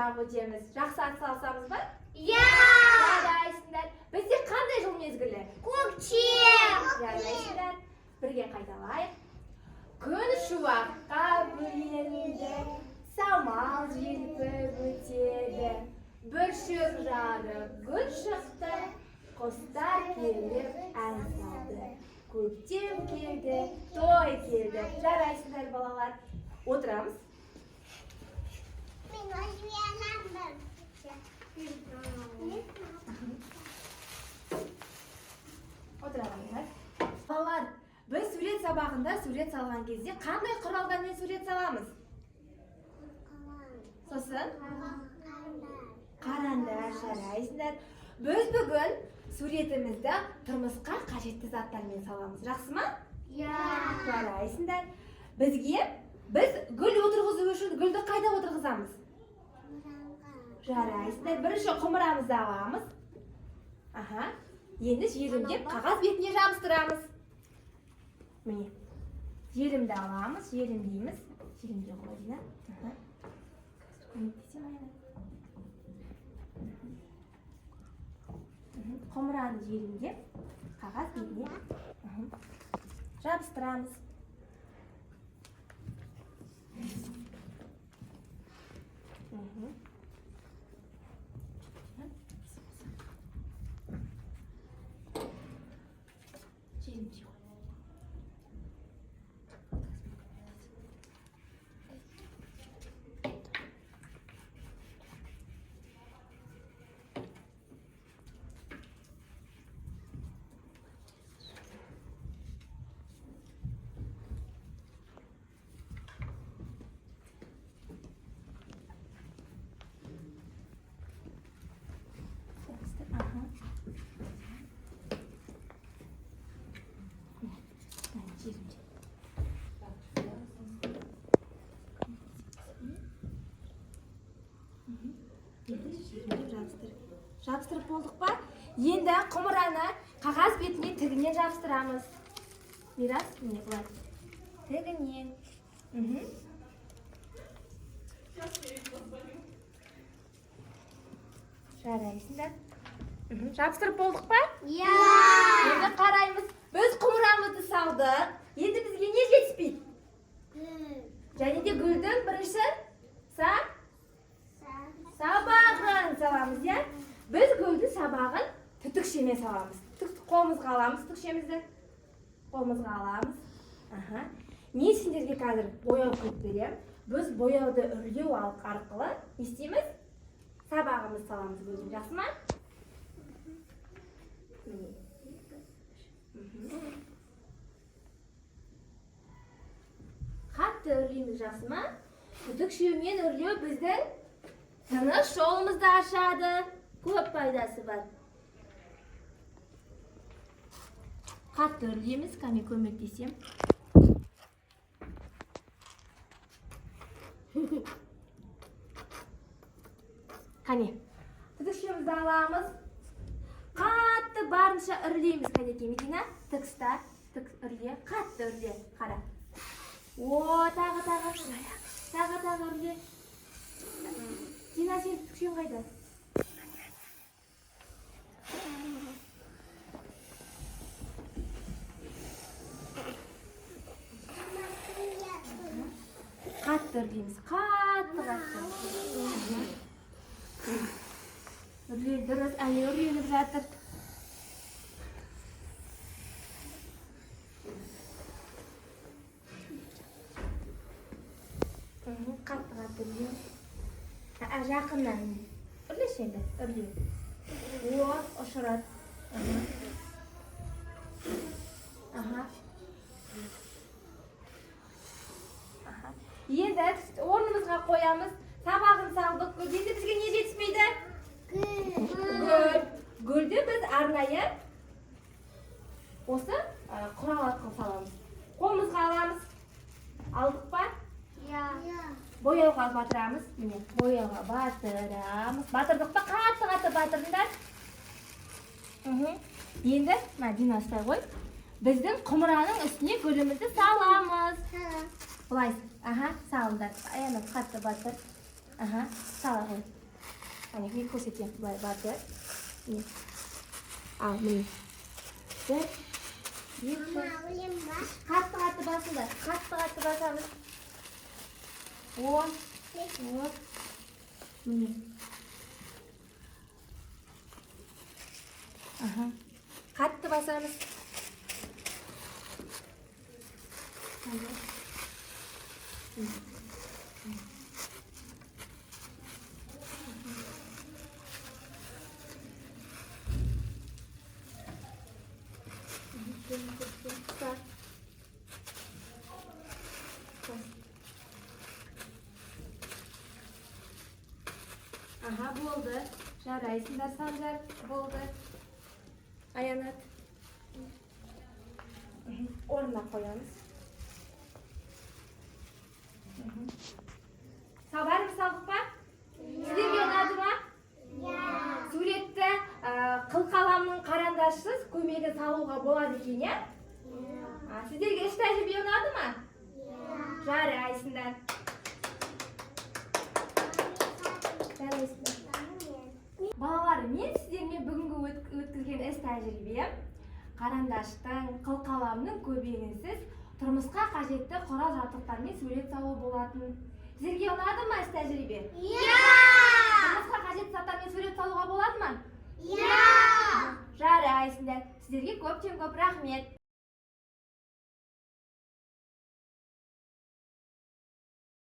сабақ өтеміз. Жақсы атсалысамыз ба? Иә! Жарайсыңдар. Бізде қандай жыл мезгілі? Көктем! Жарайсыңдар. Бірге қайталайық. Күн шуаққа бөленді, самал желпіп өтеді. Бүршік жарып гүл шықты, құстар келіп ән салды. Көктем келді, той келді. Жарайсыңдар балалар. Отырамыз. Мен өзбеламын. Отырамыздар. Балалар, біз сурет сабағында сурет салған кезде қандай құралдармен сурет саламыз? Сосын? Қарандар, жарайсыңдар. Біз бүгін суретімізді тұрмысқа қажетті заттармен саламыз. Жақсы ма? Иә! Жарайсыңдар. Біз гүл отырғызу үшін гүлді қайда отырғызамыз? Жарайсыңдар. Бірінші құмырамызды аламыз. Енді желімдеп қағаз бетіне жабыстырамыз. Міне. Желімді аламыз, желімдейміз. Желімде қойдың, а? Көмектесем айна. Құмыраны желімдеп қағаз бетіне жабыстырамыз. Жабыстырып болдық па? Енді құмыраны қағаз бетіне тігінен жабыстырамыз. Мирас, міне бұлай. Тігінен. Жарайсыңдар. Жабыстырып болдық па? Иә! Енді қараймыз. Біз құмырамызды салдық. Енді бізге не жетіспейді? Және де гүлдің бірінші сабағын саламыз, иә? Біз гүлдің сабағын түтікшемен саламыз. Қолымызға аламыз түтікшемізді. Қолымызға аламыз. Мен сендерге қазір бояу қойып берем. Біз бояуды үрлеу арқылы не істейміз? Сабағымыз саламыз гүлдің. Жақсы ма? Қатты үрлейміз, жақсы ма? Түтікшемен үрлеу біздің тыныс жолымызды ашады. Көп пайдасы бар. Қатты үрлейміз, кәне көмектесем. Кәне, түтікшемізді аламыз. Қатты барынша үрлейміз, кәнеке Медина. Тікста, үрле, қатты үрле. Қара. Тағы. Тағы үрле. Дина, сен түтікшен қайда? Қатты үрлейміз, қатты. Үрле, дұрыс, әлі үрленіп жатыр. Қатты үрле. Жақыннан үрлеш енді, үрле. Ұшырат. Енді орнымызға қоямыз. Сабағын салдық. Енді бізге не жетіспейді? Гүлді біз арнайы осы құрал арқылы саламыз. Қолымызға аламыз. Алдық па? Иә. Бояуға батырамыз. Міне, бояуға батырамыз. Батырдық па? Қатты батырыңдар. Енді, Дина ұстай қой. Біздің құмыраның үстіне гүлімізді саламыз. Бұлай, салындар. Аяны қатты батыр. Аха, сала қой. Мен көрсетемін, былай барды. Ал, міне. Бір, екі, Мамалым бар. қатты басыңдар. Қатты басамыз. 10, вот, міне. Аха, қатты басамыз. Aha, болды. Жарайсыңдар, Санжар. Болды. Аянат. Орнына қоямыз. Бәріміз салдық па? Сіздерге ұнады ма? Суретті қылқаламның қарандашсыз көмегі салуға болады екен, иә? Сіздерге іс тәжірибе ұнады ма? Жарайсыңдар. Балалар, мен сіздермен бүгінгі өткізген іс тәжірибем қарандаштың, қылқаламның көмегінсіз тұрмысқа қажетті құрал жабдықтармен сурет салу болатын. Сіздерге ұнады ма іс тәжірибе? Тұрмысқа қажетті заттармен сурет салуға болады ма? Жарайсыңдар. Сіздерге көптен көп рахмет.